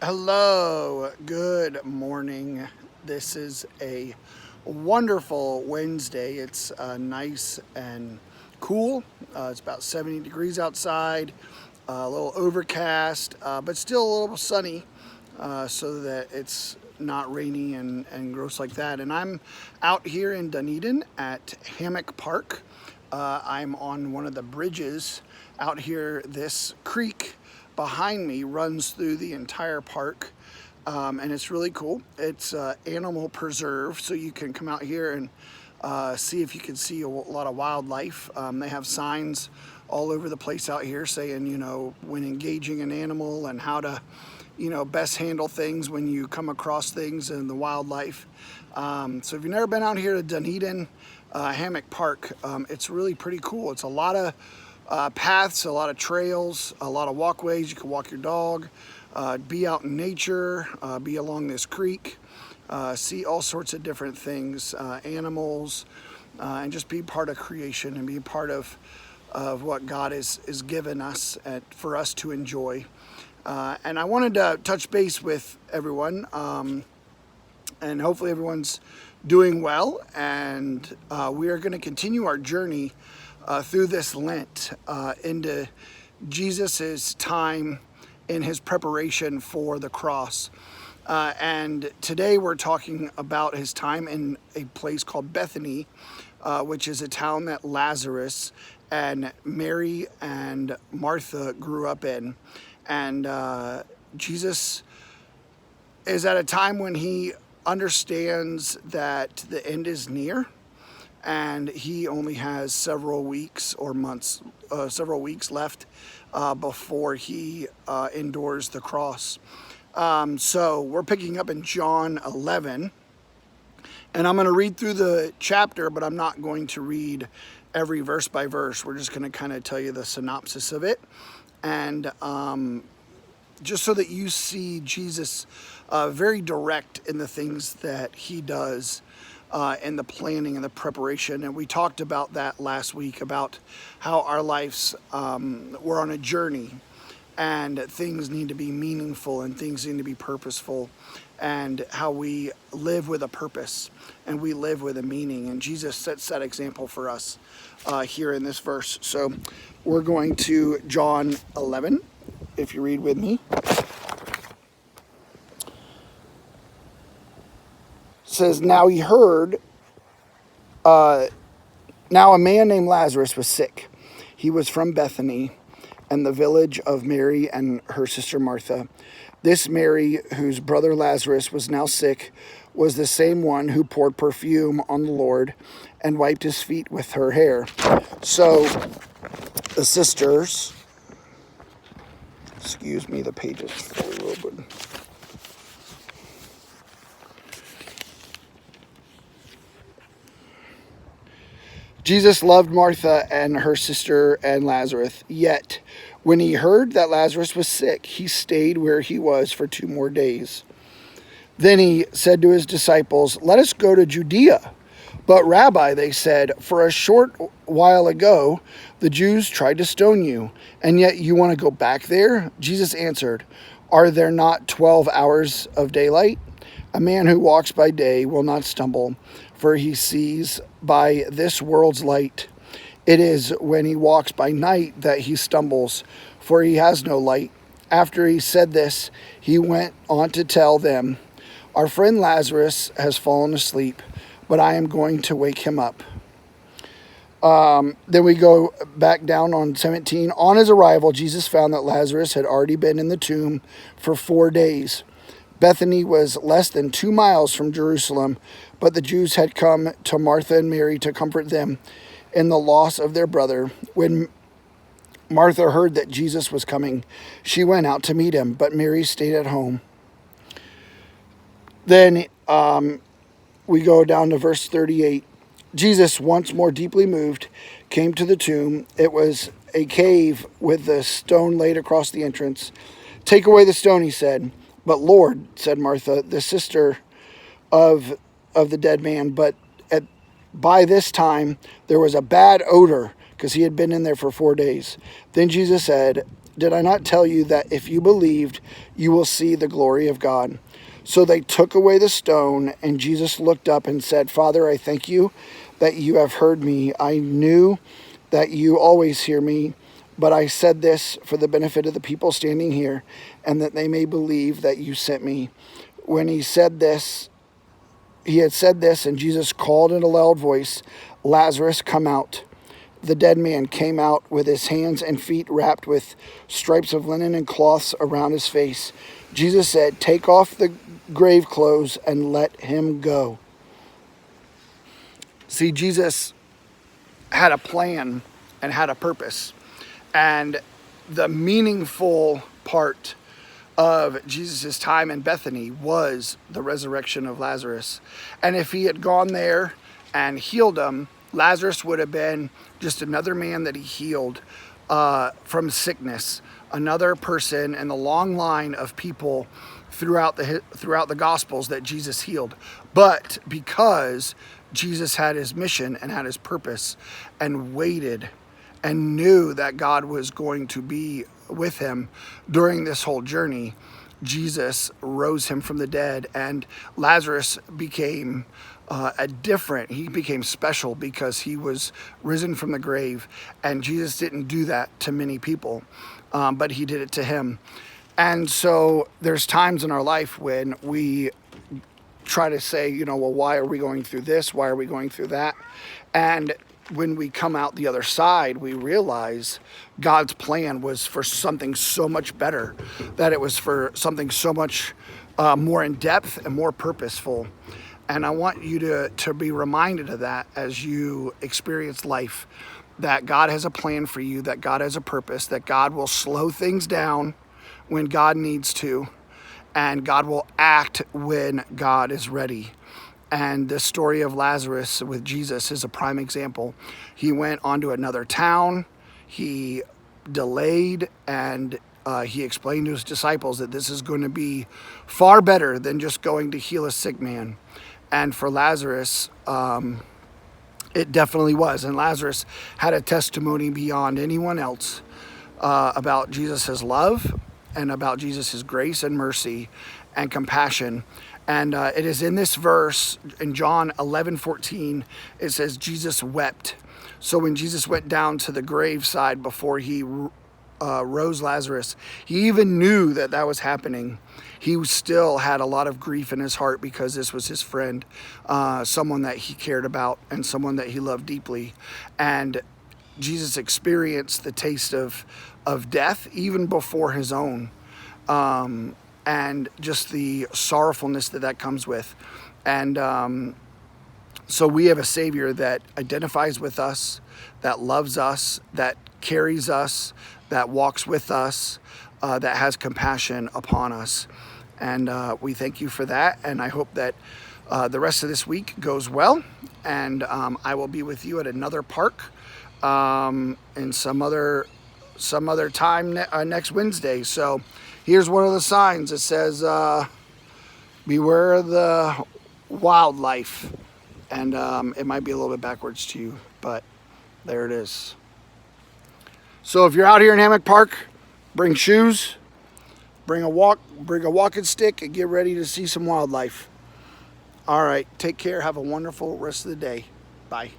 Hello, good morning. This is a wonderful Wednesday. It's nice and cool. It's about 70 degrees outside, a little overcast, but still a little sunny, so that it's not rainy and gross like that. And I'm out here in Dunedin at Hammock Park. I'm on one of the bridges out here. This creek behind me runs through the entire park, and it's really cool. It's animal preserve, so you can come out here and see if you can see a lot of wildlife. They have signs all over the place out here saying, when engaging an animal and how to, best handle things when you come across things in the wildlife. So if you've never been out here to Dunedin Hammock Park, it's really pretty cool. It's a lot of paths, a lot of trails, a lot of walkways. You can walk your dog, be out in nature, be along this creek, see all sorts of different things, animals, and just be part of creation and be part of what God is given us for us to enjoy. And I wanted to touch base with everyone, and hopefully everyone's doing well. And we are going to continue our journey through this Lent into Jesus's time in his preparation for the cross. And today we're talking about his time in a place called Bethany, which is a town that Lazarus and Mary and Martha grew up in. And Jesus is at a time when he understands that the end is near, and he only has several weeks or months, several weeks left before he endures the cross. So we're picking up in John 11, and I'm going to read through the chapter, but I'm not going to read every verse by verse. We're just going to kind of tell you the synopsis of it, and just so that you see Jesus very direct in the things that he does, and the planning and the preparation. And we talked about that last week, about how our lives, we're on a journey, and things need to be meaningful and things need to be purposeful, and how we live with a purpose and we live with a meaning. And Jesus sets that example for us here in this verse. So we're going to John 11, if you read with me. Says, now he heard, now a man named Lazarus was sick. He was from Bethany, and the village of Mary and her sister Martha. This Mary, whose brother Lazarus was now sick, was the same one who poured perfume on the Lord and wiped his feet with her hair. So the sisters, excuse me, the page is fully open. Jesus loved Martha and her sister and Lazarus. Yet, when he heard that Lazarus was sick, he stayed where he was for 2 more days. Then he said to his disciples, "Let us go to Judea." "But Rabbi," they said, "for a short while ago, the Jews tried to stone you, and yet you want to go back there?" Jesus answered, "Are there not 12 hours of daylight? A man who walks by day will not stumble, for he sees by this world's light. It is when he walks by night that he stumbles, for he has no light." After he said this, he went on to tell them, "Our friend Lazarus has fallen asleep, but I am going to wake him up." Then we go back down on 17. On his arrival, Jesus found that Lazarus had already been in the tomb for 4 days. Bethany was less than 2 miles from Jerusalem, but the Jews had come to Martha and Mary to comfort them in the loss of their brother. When Martha heard that Jesus was coming, she went out to meet him, but Mary stayed at home. Then we go down to verse 38. Jesus, once more deeply moved, came to the tomb. It was a cave with the stone laid across the entrance. "Take away the stone," he said. "But Lord," said Martha, the sister of the dead man, but by this time there was a bad odor, because he had been in there for 4 days. Then Jesus said, Did I not tell you that if you believed, you will see the glory of God?" So they took away the stone, and Jesus looked up and said, "Father, I thank you that you have heard me. I knew that you always hear me, but I said this for the benefit of the people standing here, and that they may believe that you sent me." When he had said this, and Jesus called in a loud voice, "Lazarus, come out." The dead man came out with his hands and feet wrapped with stripes of linen and cloths around his face. Jesus said, "Take off the grave clothes and let him go." See, Jesus had a plan and had a purpose. And the meaningful part of Jesus' time in Bethany was the resurrection of Lazarus. And if he had gone there and healed him, Lazarus would have been just another man that he healed from sickness, another person in the long line of people throughout the Gospels that Jesus healed. But because Jesus had his mission and had his purpose and waited and knew that God was going to be with him during this whole journey, Jesus rose him from the dead, and Lazarus became he became special because he was risen from the grave. And Jesus didn't do that to many people, but he did it to him. And so there's times in our life when we try to say, well, why are we going through this? Why are we going through that? And when we come out the other side, we realize God's plan was for something so much better, that it was for something so much more in depth and more purposeful. And I want you to be reminded of that as you experience life, that God has a plan for you, that God has a purpose, that God will slow things down when God needs to, and God will act when God is ready. And the story of Lazarus with Jesus is a prime example. He went on to another town, he delayed, and he explained to his disciples that this is going to be far better than just going to heal a sick man. And for Lazarus, it definitely was. And Lazarus had a testimony beyond anyone else about Jesus' love and about Jesus' grace and mercy and compassion. And it is in this verse, in John 11:14, it says Jesus wept. So when Jesus went down to the graveside before he rose Lazarus, he even knew that that was happening. He still had a lot of grief in his heart because this was his friend, someone that he cared about and someone that he loved deeply. And Jesus experienced the taste of death even before his own. And just the sorrowfulness that comes with. And so we have a Savior that identifies with us, that loves us, that carries us, that walks with us, that has compassion upon us. And we thank you for that. And I hope that the rest of this week goes well. And I will be with you at another park in some other time next Wednesday. So here's one of the signs. It says, beware of the wildlife. And it might be a little bit backwards to you, but there it is. So if you're out here in Hammock Park, bring shoes, bring a walking stick, and get ready to see some wildlife. All right, take care. Have a wonderful rest of the day. Bye.